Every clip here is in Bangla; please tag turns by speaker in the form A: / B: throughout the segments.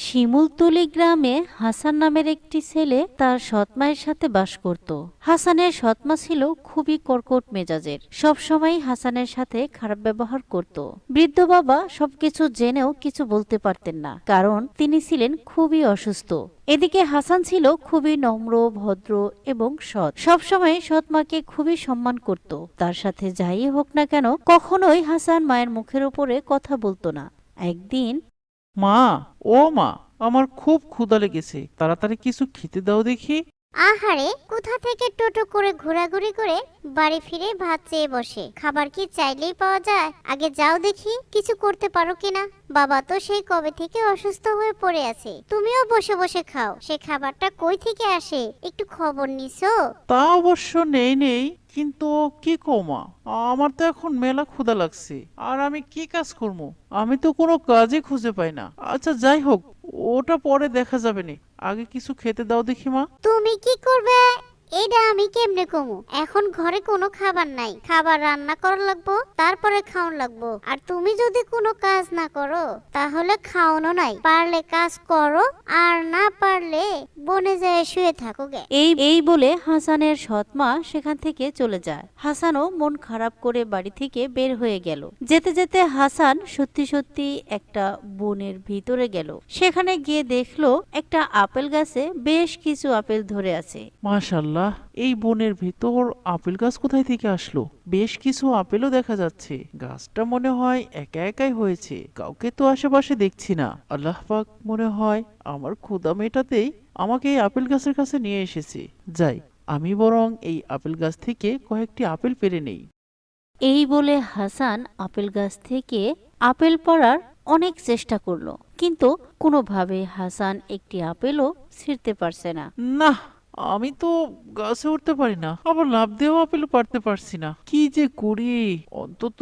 A: শিমুলতলি গ্রামে হাসান নামের একটি ছেলে তার সৎ মায়ের সাথে বাস করত। হাসানের সৎ মা ছিল খুবই কর্কট মেজাজের, সবসময় হাসানের সাথে খারাপ ব্যবহার করত। বৃদ্ধ বাবা সবকিছু জেনেও কিছু বলতে পারতেন না, কারণ তিনি ছিলেন খুবই অসুস্থ। এদিকে হাসান ছিল খুবই নম্র, ভদ্র এবং সৎ। সবসময় সৎ মাকে খুবই সম্মান করত। তার সাথে যাই হোক না কেন, কখনোই হাসান মায়ের মুখের উপরে কথা বলতো না। একদিন,
B: মা, ও মা, আমার খুব ক্ষুধা লেগেছে, তাড়াতাড়ি কিছু খেতে দাও দেখি।
C: আহারে, কোথা থেকে টোটো করে ঘোরাঘুরি করে বাড়ি ফিরে ভাত চেয়ে বসে। খাবার কি চাইলেই পাওয়া যায়? আগে যাও দেখি কিছু করতে পারো কিনা। বাবা তো সেই কবে থেকে অসুস্থ হয়ে পড়ে আছে, তুমিও বসে বসে খাও। সে খাবারটা কই থেকে আসে, একটু খবর নিছো?
B: তা অবশ্য নেই, কিন্তু কি কমা, আমার তো এখন মেলা ক্ষুধা লাগছে, আর আমি কি কাজ করব? আমি তো কোনো কাজই খুঁজে পাই না। আচ্ছা যাই হোক, ওটা পরে দেখা যাবে নে, আগে কিছু খেতে দাও দেখি মা।
C: তুমি কি করবে এটা আমি কেমনে কমু? এখন ঘরে কোনো খাবার নাই, খাবার রান্না করা লাগবো, তারপরে খাওন লাগবো। আর তুমি যদি কোনো কাজ না করো তাহলে খাওনো নাই। পারলে কাজ করো, আর না পারলে বনে যায় শুয়ে থাকো গে।
A: এই বলে হাসানের সৎ মা সেখান থেকে চলে যায়। হাসানও মন খারাপ করে বাড়ি থেকে বের হয়ে গেল। যেতে যেতে হাসান সত্যি সত্যি একটা বনের ভিতরে গেল। সেখানে গিয়ে দেখলো একটা আপেল গাছে বেশ কিছু আপেল ধরে আছে।
B: মাশাল্লাহ, এই বনের ভিতর আপেল গাছ কোথায় থেকে আসলো? বেশ কিছু আপেলও দেখা যাচ্ছে। গাছটা মনে হয় একা একাই হয়েছে, কাউকে তো আশেপাশে দেখছি না। আল্লাহ পাক মনে হয় আমার ক্ষুধা মেটাতেই আমাকে এই আপেল গাছের কাছে নিয়ে এসেছে। যাই, আমি বরং এই আপেল গাছ থেকে কয়েকটি আপেল পেড়ে নেই।
A: এই বলে হাসান আপেল গাছ থেকে আপেল পাড়ার অনেক চেষ্টা করলো, কিন্তু কোনোভাবে হাসান একটি আপেলও ছিঁড়তে পারছে না।
B: না, আমি তো গাছে উঠতে পারি না, আবার লাফ দিয়েও আপেল পারতে পারছি না। কি যে করি! অন্তত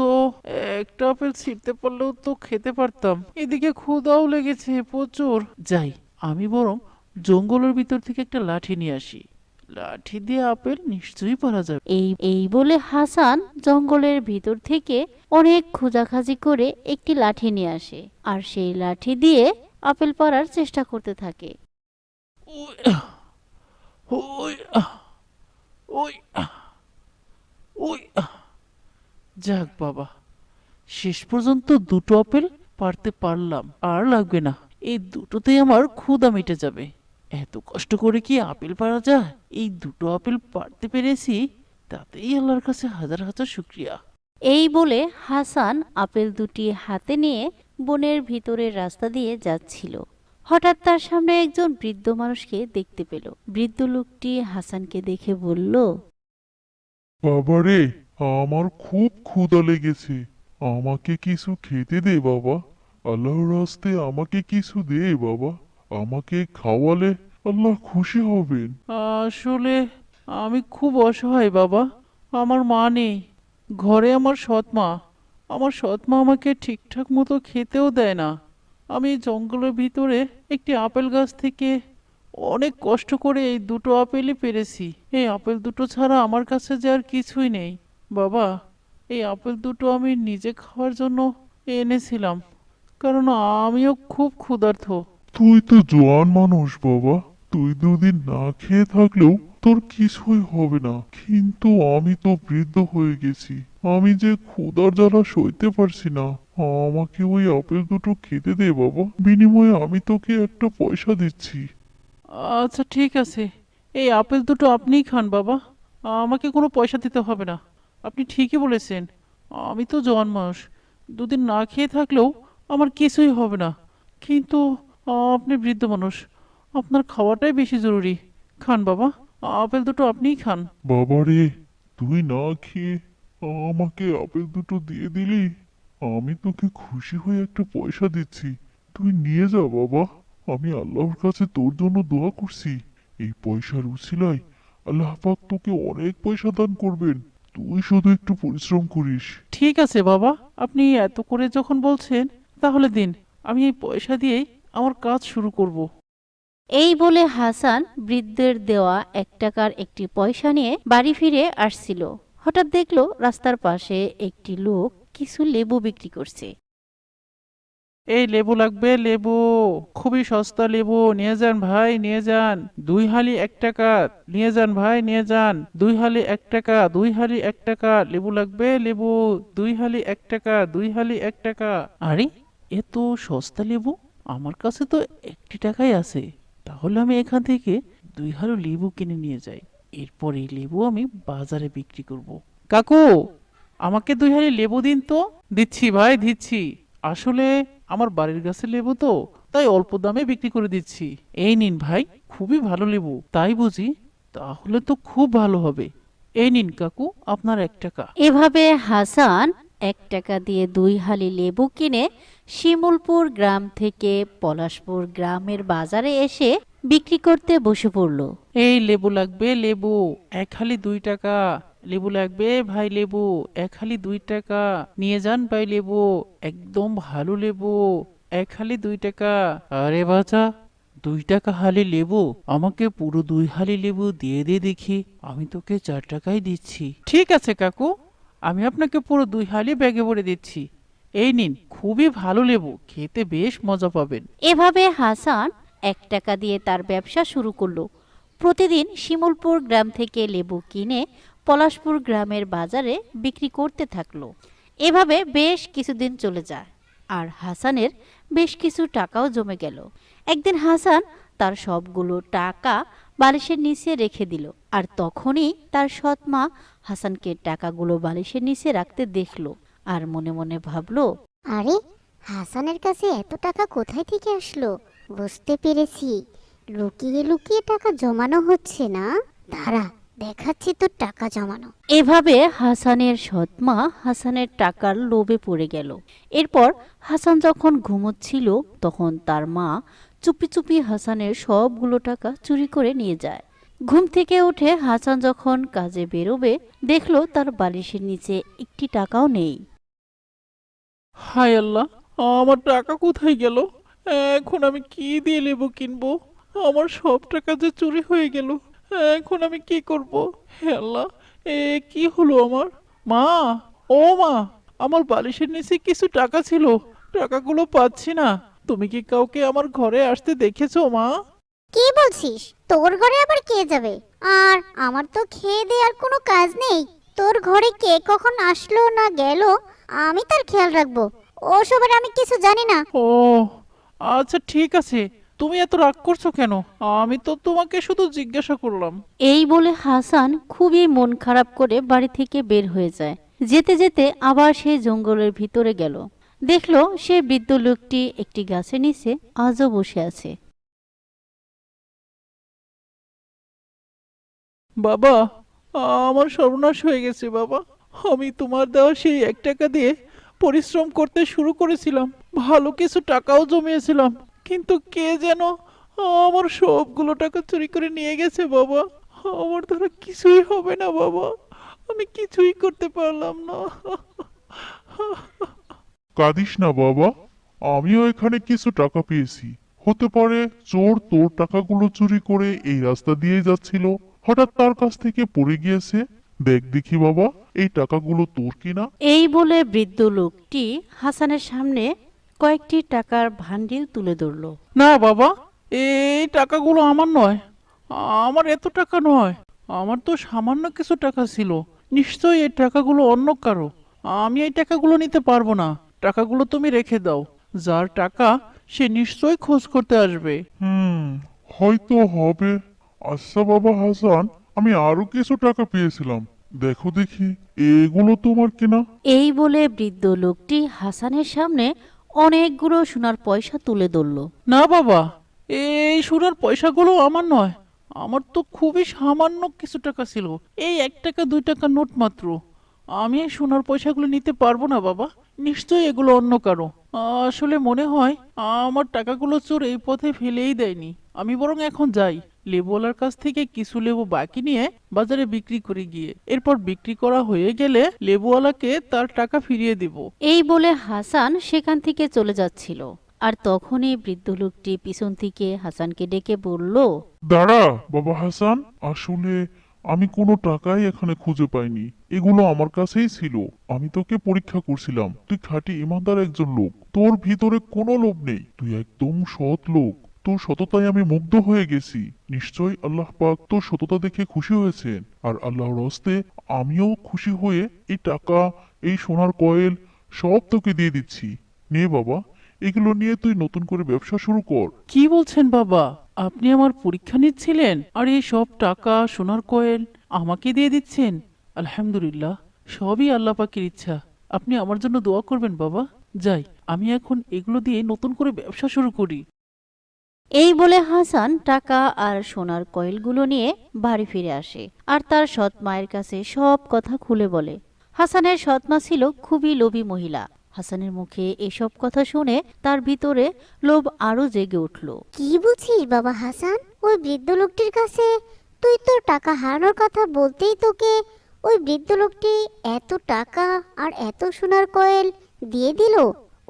B: একটা আপেল ছিঁড়তে পারলেও তো খেতে পারতাম। এদিকে ক্ষুধাও লেগেছে প্রচুর। যাই, আমি বরং জঙ্গলের ভিতর থেকে একটা লাঠি নিয়ে আসি। লাঠি দিয়ে আপেল নিশ্চয়ই পারা যাবে।
A: এই বলে হাসান জঙ্গলের ভিতর থেকে অনেক খোঁজাখাজি করে একটি লাঠি নিয়ে আসে, আর সেই লাঠি দিয়ে আপেল পাড়ার চেষ্টা করতে থাকে।
B: ওই আহ, ওই আহ, ওই আহ, ওই আহ। যাক বাবা, শেষ পর্যন্ত দুটো আপেল পারতে পারলাম। আর লাগবে না, এই দুটোতেই আমার ক্ষুধা মিটে যাবে। এত কষ্ট করে কি আপেল পারা যায়? এই দুটো আপেল পারতে পেরেছি, তাতেই আল্লাহর কাছে হাজার হাজার শুকরিয়া।
A: এই বলে হাসান আপেল দুটি হাতে নিয়ে বনের ভিতরের রাস্তা দিয়ে যাচ্ছিল। হঠাৎ তার সামনে একজন বৃদ্ধ মানুষকে দেখতে পেল। বৃদ্ধ লোকটি হাসানকে দেখে বলল,
D: বাবারে, আমার খুব ক্ষুধা লেগেছে, আমাকে কিছু খেতে দে বাবা। আল্লাহর রাস্তে আমাকে কিছু দে বাবা, আমাকে খাওয়ালে আল্লাহ খুশি হবেন।
B: আসলে আমি খুব অসহায় বাবা, আমার মা নেই। ঘরে আমার সৎ মা আমাকে ঠিকঠাক মতো খেতেও দেয় না। আমি এই জঙ্গলের ভিতরে একটি আপেল গাছ থেকে অনেক কষ্ট করে এই দুটো আপেলই পেরেছি। এই আপেল দুটো ছাড়া আমার কাছে যে আর কিছুই নেই। বাবা, এই আপেল দুটো আমি নিজে খাওয়ার জন্য এনেছিলাম, কারণ আমিও খুব ক্ষুধার্ত।
D: তুই তো জোয়ান মানুষ বাবা, তুই দুদিন না খেয়ে থাকলেও তোর কিছুই হবে না, কিন্তু আমি তো বৃদ্ধ হয়ে গেছি, আমি যে ক্ষুধার জ্বালা সইতে পারছি না। আমাকে ওই আপেল দুটো খেতে দে বাবা, বিনিময়ে আমি তোকে একটা পয়সা দিচ্ছি।
B: আচ্ছা ঠিক আছে, এই আপেল দুটো আপনিই খান বাবা, আমাকে কোনো পয়সা দিতে হবে না। আপনি ঠিকই বলেছেন, আমি তো জওয়ান মানুষ, দুদিন না খেয়ে থাকলেও আমার কিছুই হবে না। কিন্তু আপনি বৃদ্ধ মানুষ, আপনার খাওয়াটাই বেশি জরুরি। খান বাবা, আপেল দুটো আপনিই খান।
D: বাবারে, তুই না খেয়ে আমাকে আপেল দুটো দিয়ে দিলি, আমি তোকে খুশি হয়ে একটা পয়সা দিচ্ছি, তুই নিয়ে যা বাবা। আমি আল্লাহর কাছে তোর জন্য দোয়া করছি, এই পয়সার উছিলায় আল্লাহ পাক তোকে অনেক পয়সা দান করবেন, তুই শুধু একটু পরিশ্রম করিস।
B: ঠিক আছে বাবা, আপনি এত করে যখন বলছেন, তাহলে দিন, আমি এই পয়সা দিয়েই আমার কাজ শুরু করব।
A: এই বলে হাসান বৃদ্ধের দেওয়া 1 টাকার একটি পয়সা নিয়ে বাড়ি ফিরে আসছিল। হঠাৎ দেখলো রাস্তার পাশে একটি লোক কিছু লেবু বিক্রি করছে।
B: এই লেবু লাগবে, লেবু খুবই সস্তা লেবু, নিয়ে যান ভাই, নিয়ে যান। 2 হালি 1 টাকা, নিয়ে যান ভাই, নিয়ে যান। 2 হালি 1 টাকা, 2 হালি 1 টাকা, লেবু লাগবে, লেবু। 2 হালি 1 টাকা, 2 হালি 1 টাকা। আরে, এত সস্তা লেবু, আমার কাছে তো 1 টাকাই আছে। তাহলে আমি এখান থেকে 2 হালি লেবু কিনে নিয়ে যাই। এরপর এই লেবু আমি বাজারে বিক্রি করব। কাকু, আমাকে 2 হালি লেবু দিন তো। দিচ্ছি ভাই, দিচ্ছি। আসলে আমার বাড়ির গাছের লেবু তো, তাই অল্প দামে বিক্রি করে দিচ্ছি। এই নিন ভাই, খুবই ভালো লেবু, তাই বুঝি? তাহলে তো খুব ভালো হবে। এই নিন কাকু, আপনার 1 টাকা।
A: এভাবে হাসান 1 টাকা দিয়ে 2 হালি লেবু কিনে শিমুলপুর গ্রাম থেকে পলাশপুর গ্রামের বাজারে এসে বিক্রি করতে বসে পড়ল।
B: এই লেবু লাগবে, লেবু 1 হালি 2 টাকা। লেবু লাগবে ভাই, লেবু 1 হালি 2 টাকা, নিয়ে যান ভাই লেবু, একদম ভালো লেবু, 1 হালি 2 টাকা। আরে বাছা, 2 টাকা হালি লেবু, আমাকে পুরো 2 হালি লেবু দিয়ে দে দেখি, আমি তোকে 4 টাকাই দিচ্ছি। ঠিক আছে কাকু, আমি আপনাকে পুরো 2 হালি ব্যাগে ভরে দিচ্ছি। এই নিন, খুবই ভালো লেবু, খেতে বেশ মজা পাবেন।
A: এভাবে হাসান 1 টাকা দিয়ে তার ব্যবসা শুরু করলো। প্রতিদিন শিমুলপুর গ্রাম থেকে লেবু কিনে পলাশপুর গ্রামের বাজারে বিক্রি করতে থাকলো। এভাবে বেশ কিছুদিন চলে যায়, আর হাসানের বেশ কিছু টাকাও জমে গেল। একদিন হাসান তার সবগুলো টাকা বালিশের নিচে রেখে দিল, আর তখনই তার সৎ মা হাসানকে টাকাগুলো বালিশের নিচে রাখতে দেখলো, আর মনে মনে ভাবলো,
C: আরে, হাসানের কাছে এত টাকা কোথায় থেকে আসলো? বুঝতে পেরেছি, লুকিয়ে লুকিয়ে টাকা জমানো হচ্ছে না। দাঁড়া, দেখাচ্ছি তোর টাকা জমানো।
A: এভাবে হাসানের সৎমা হাসানের টাকার লোভে পড়ে গেল। এরপর হাসান যখন ঘুমোচ্ছিল, তখন তার মা চুপি চুপি হাসানের সবগুলো টাকা চুরি করে নিয়ে যায়। ঘুম থেকে উঠে হাসান যখন কাজে বেরোবে, দেখলো তার বালিশের নিচে একটি টাকাও নেই।
B: হায় আল্লাহ, আমার টাকা কোথায় গেল? এখন আমি কি দিয়ে লেবু কিনবো? আমার সব টাকা যে চুরি হয়ে গেল। এখন আমি কি করব? হে আল্লাহ, এ কি হলো আমার? মা, ও মা, আমার বালিশের নিচে কিছু টাকা ছিল, টাকাগুলো পাচ্ছি না। তুমি কি কাউকে আমার ঘরে আসতে দেখেছো মা?
C: কি বলছিস? তোর ঘরে আবার কে যাবে? আর আমার তো খেয়ে দেওয়ার কোনো কাজ নেই। তোর ঘরে কে কখন আসলো না গেল আমি তার খেয়াল রাখবো। ওসবের আমি কিছু জানি না।
B: ও আচ্ছা, ঠিক আছে। তুমি এত রাগ করছো কেন? আমি তো তোমাকে শুধু জিজ্ঞাসা করলাম।
A: এই বলে হাসান খুবই মন খারাপ করে বাড়ি থেকে বের হয়ে যায়। যেতে যেতে আবার সে জঙ্গলের ভিতরে গেল। দেখলো সে বৃদ্ধ লোকটি একটি গাছের নিচে আজও বসে আছে।
B: বাবা, আমার সর্বনাশ হয়ে গেছে বাবা। আমি তোমার দেওয়া সেই 1 টাকা দিয়ে পরিশ্রম করতে শুরু করেছিলাম, ভালো কিছু টাকাও জমিয়েছিলাম, কিন্তু কে যেন আমার সবগুলো টাকা চুরি করে নিয়ে গেছে বাবা। আমার দ্বারা কিছুই হবে না বাবা, আমি কিছুই করতে পারলাম না।
D: কাঁদিস না বাবা, আমিও এখানে কিছু টাকা পেয়েছি। হতে পারে চোর তোর টাকাগুলো চুরি করে এই রাস্তা দিয়ে যাচ্ছিল, হঠাৎ তার কাছ থেকে পড়ে গিয়েছে। দেখ দেখি বাবা, এই টাকাগুলো তোর কিনা।
A: এই বলে বৃদ্ধ লোকটি হাসানের সামনে কয়েকটি টাকার ভান্ডিল তুলে ধরল।
B: না বাবা, এই টাকাগুলো আমার নয়, আমার এত টাকা নয়। আমার তো সামান্য কিছু টাকা ছিল, নিশ্চয়ই এই টাকাগুলো অন্য কারো। আমি এই টাকাগুলো নিতে পারবো না। টাকাগুলো তুমি রেখে দাও, যার টাকা সে নিশ্চয়ই খোঁজ করতে আসবে।
D: হয়তো হবে। আচ্ছা বাবা হাসান, আমি আরো কিছু টাকা পেয়েছিলাম, দেখো দেখি এগুলো তোমার কিনা।
A: এই বলে বৃদ্ধ লোকটি হাসানের সামনে অনেকগুলো সোনার পয়সা তুলে ধরল।
B: না বাবা, এই সোনার পয়সাগুলো আমার নয়। আমার তো খুবই সামান্য কিছু টাকা ছিল, এই 1 টাকা 2 টাকা নোট মাত্র। আমি এই সোনার পয়সাগুলো নিতে পারবো না বাবা, নিশ্চয়ই এগুলো অন্য কারো। আসলে মনে হয় আমার টাকাগুলো চোর এই পথে ফেলেই দেয়নি। আমি বরং এখন যাই, লেবুওয়ালার কাছ থেকে কিছু লেবু বাকি নিয়ে বাজারে বিক্রি করে গিয়ে, এরপর বিক্রি করা হয়ে গেলে লেবুওয়ালাকে তার টাকা ফিরিয়ে দিব।
A: এই বলে হাসান সেখান থেকে চলে যাচ্ছিল, আর তখনই বৃদ্ধ লোকটি পিছন থেকে হাসানকে ডেকে বলল,
D: দাঁড়া বাবা হাসান, আসলে আমি কোনো টাকাই এখানে খুঁজে পাইনি, এগুলো আমার কাছেই ছিল। আমি তোকে পরীক্ষা করছিলাম, তুই খাঁটি ইমানদার একজন লোক, তোর ভিতরে কোনো লোভ নেই, তুই একদম সৎ লোক। তোর সততায় আমি মুগ্ধ হয়ে গেছি। নিশ্চয়ই আল্লাহ পাক তোর সততা দেখে খুশি হয়েছেন, আর আল্লাহর হস্তে আমিও খুশি হয়ে এই টাকা, এই সোনার কয়েল সব তোকে দিয়ে দিচ্ছি। নে বাবা, এগুলো নিয়ে তুই নতুন করে ব্যবসা শুরু কর।
B: কি বলছেন বাবা? আপনি আমার পরীক্ষা নিচ্ছিলেন আর এই সব টাকা সোনার কয়েল আমাকে দিয়ে দিচ্ছেন? আলহামদুলিল্লাহ, সবই আল্লাহ পাকের ইচ্ছা। আপনি আমার জন্য দোয়া করবেন বাবা। যাই, আমি এখন এগুলো দিয়ে নতুন করে ব্যবসা শুরু করি।
A: এই বলে হাসান টাকা আর সোনার কয়েলগুলো নিয়ে বাড়ি ফিরে আসে আর তার সৎ মায়ের কাছে সব কথা খুলে বলে। হাসানের সৎ মা ছিল খুবই লোভী মহিলা। হাসানের মুখে এসব কথা শুনে তার ভিতরে লোভ আরো জেগে উঠল।
C: কি বলছিস বাবা হাসান? ওই বৃদ্ধ লোকটির কাছে তুই তোর টাকা হারানোর কথা বলতেই তোকে ওই বৃদ্ধ লোকটি এত টাকা আর এত সোনার কয়েল দিয়ে দিল?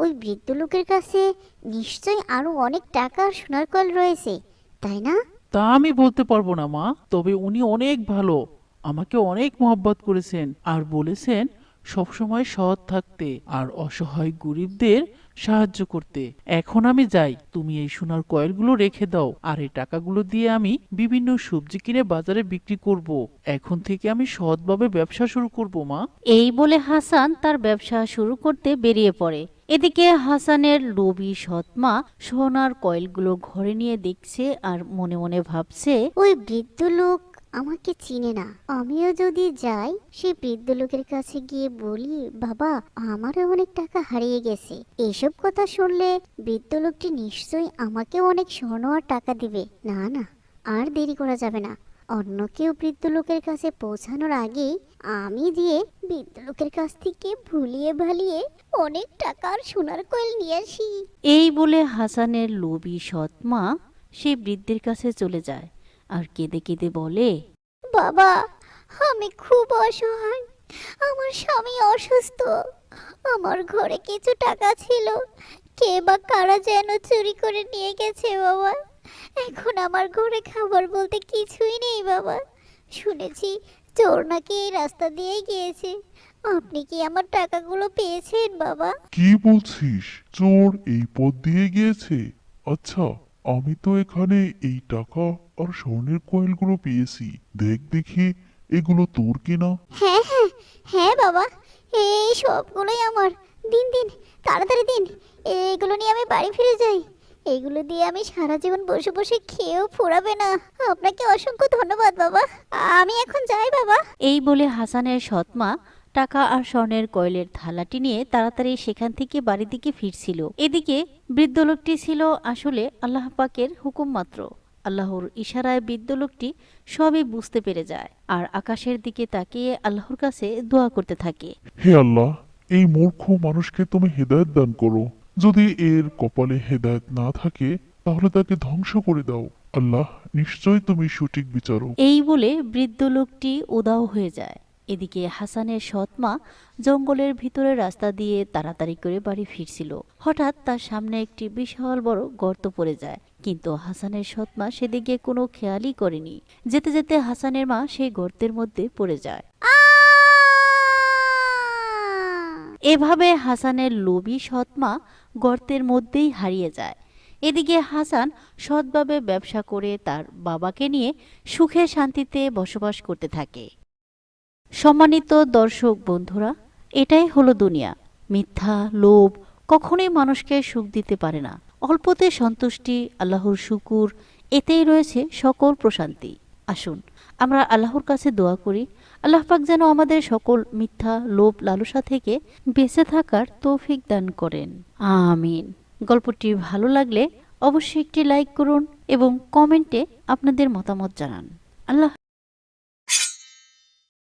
C: ওই বৃদ্ধ লোকের কাছে নিশ্চয়ই আরো অনেক টাকা আর সোনার কয়েল রয়েছে, তাই না?
B: তা আমি বলতে পারবো না মা, তবে উনি অনেক ভালো, আমাকে অনেক মহব্বত করেছেন আর বলেছেন সবসময় সৎ থাকতে আর অসহায় গরিবদের সাহায্য করতে। এখন আমি যাই, তুমি এই সোনার কয়েলগুলো রেখে দাও আর এই টাকাগুলো দিয়ে আমি বিভিন্ন সবজি কিনে বাজারে বিক্রি করব। এখন থেকে আমি সৎভাবে ব্যবসা শুরু করব মা।
A: এই বলে হাসান তার ব্যবসা শুরু করতে বেরিয়ে পড়ে। এদিকে হাসানের লোভী সৎ মা সোনার কয়েলগুলো ঘরে নিয়ে দেখছে আর মনে মনে ভাবছে,
C: ওই বৃদ্ধ লোক আমাকে চিনে না। আমিও যদি যাই সেই বৃদ্ধ লোকের কাছে গিয়ে বলি, বাবা আমারও অনেক টাকা হারিয়ে গেছে, এসব কথা শুনলে বৃদ্ধ লোকটি নিশ্চয়ই আমাকে অনেক স্বর্ণ আর টাকা দিবে। না না, আর দেরি করা যাবে না। অন্য কেউ বৃদ্ধ লোকের কাছে পৌঁছানোর আগেই আমি দিয়ে বৃদ্ধ লোকের কাছ থেকে ভুলিয়ে ভালিয়ে অনেক টাকা আর সোনার কয়েল নিয়ে আসি।
A: এই বলে হাসানের লোভী সৎ মা সেই বৃদ্ধের কাছে চলে যায় আর কেঁদে কেঁদে বলে,
C: বাবা আমি খুব অসহায়, আমার স্বামী অসুস্থ, আমার ঘরে কিছু টাকা ছিল, কে বা কারা যেন চুরি করে নিয়ে গেছে বাবা। এখন আমার ঘরে খাবার বলতে কিছুই নেই বাবা। শুনেছি চোর নাকি এই রাস্তা দিয়েই গিয়েছে। আপনি কি আমার টাকাগুলো পেয়েছেন বাবা?
D: কি বলছিস? চোর এই পথ দিয়ে গিয়েছে? আচ্ছা, আমি তো এখানে এই টাকা আর স্বর্ণের কয়েলগুলো পেয়েছি। দেখ দেখি, এগুলো তোর কিনা?
C: হ্যাঁ হ্যাঁ হ্যাঁ বাবা, এই সবগুলোই আমার। দিন দিন, তাড়াতাড়ি দিন, এগুলো নিয়ে আমি বাড়ি ফিরে যাই। এগুলো দিয়ে আমি সারা জীবন বসে বসে খেয়েও ফুরাবে না। আপনাকে অসংখ্য ধন্যবাদ বাবা, আমি এখন যাই বাবা।
A: এই বলে হাসানের সৎ মা টাকা আর স্বর্ণের কয়েলের থালাটি নিয়ে তাড়াতাড়ি সেখান থেকে বাড়ির দিকে ফিরছিল। এদিকে বৃদ্ধ লোকটি ছিল আসলে আল্লাহ পাকের হুকুম মাত্র। আল্লাহর ইশারায় বৃদ্ধ লোকটি সবই বুঝতে পেরে যায় আর আকাশের দিকে তাকিয়ে আল্লাহর কাছে দোয়া করতে থাকে।
D: হে আল্লাহ, এই মূর্খ মানুষকে তুমি হেদায়েত দান করো। যদি এর কপালে হেদায়েত না থাকে তাহলে তাকে ধ্বংস করে দাও। আল্লাহ, নিশ্চয় তুমি সঠিক বিচারক।
A: এই বলে বৃদ্ধ লোকটি উধাও হয়ে যায়। এদিকে হাসানের সৎ মা জঙ্গলের ভিতরে রাস্তা দিয়ে তাড়াতাড়ি করে বাড়ি ফিরছিল। হঠাৎ তার সামনে একটি বিশাল বড় গর্ত পড়ে যায়, কিন্তু হাসানের সৎ মা সেদিকে কোনো খেয়ালই করেনি। যেতে যেতে হাসানের মা সেই গর্তের মধ্যে পড়ে যায়। এভাবে হাসানের লোভী সৎ মা গর্তের মধ্যেই হারিয়ে যায়। এদিকে হাসান সৎভাবে ব্যবসা করে তার বাবাকে নিয়ে সুখে শান্তিতে বসবাস করতে থাকে। সম্মানিত দর্শক বন্ধুরা, এটাই হলো দুনিয়া। মিথ্যা লোভ কখনোই মানুষকে সুখ দিতে পারে না। অল্পতে সন্তুষ্টি, আল্লাহর শুকুর, এতেই রয়েছে সকল প্রশান্তি। আসুন আমরা আল্লাহর কাছে দোয়া করি, আল্লাহ পাক যেন আমাদের সকল মিথ্যা লোভ লালসা থেকে বেঁচে থাকার তৌফিক দান করেন। আমিন। গল্পটি ভালো লাগলে অবশ্যই একটি লাইক করুন এবং কমেন্টে আপনাদের মতামত জানান। আল্লাহ